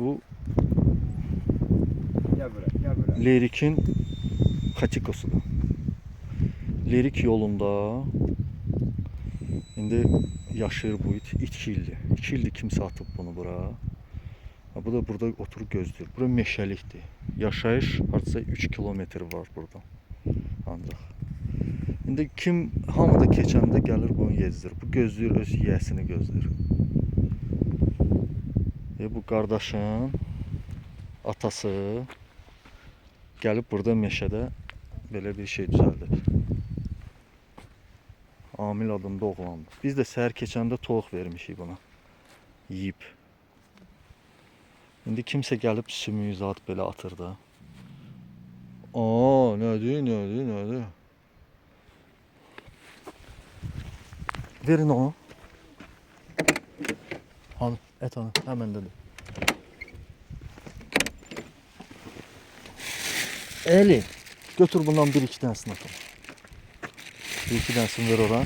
Bu Gel buraya, gel buraya. Lerik'in Xatikosudur. Lerik yolunda indi yaşayır bu it. 2 ildir. 2 ildir kimsə atıb bunu bura. Bu da burada oturub gözləyir. Bura meşəlikdir. Yaşayış hardasa 3 kilometr var buradan. Ancaq. İndi kim hamıda keçəndə gəlir bunu yezdir. Bu gözləyir, öz yiyəsini gözləyir. Bu qardaşın atası gəlib burada meşədə belə bir şey düzəldib. Amil adında oğlandır. Biz də səhər keçəndə toyuq vermişik buna. Yeyib. İndi kimsə gəlib sümüyü zat belə atır da. Aa, nədir? Verin onu. Hanı, et onu, həməndədir. Eli, götür bundan 1-2 tanesini atın. 1-2 tanesini ver oradan.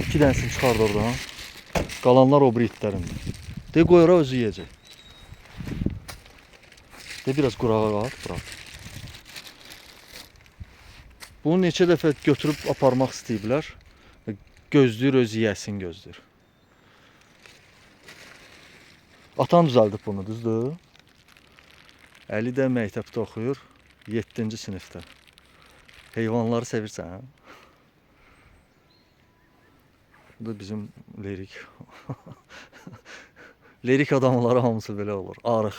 2 tanesini çıxard oradan. Qalanlar o bir itlərindir. De qoy ora özü yiyəcək. De biraz qurağa qat, bırak. Bunu neçə dəfə götürüb aparmaq istəyiblər. Gözləyir, öz yiyəsini gözləyir. Atan düzəldib bunu, düzdür? Əli də məktəbdə oxuyur. 7-ci sinifdə. Heyvanları sevirsən? Bu da bizim Lerik. Lerik adamları hamısı belə olur. Arıq.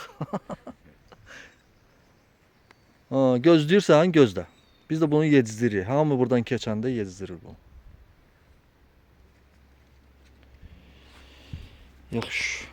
Gözləyirsən, gözlə. Biz də bunu yedizdirik. Hamı buradan keçəndə yedizdirir bunu. Yaxşı.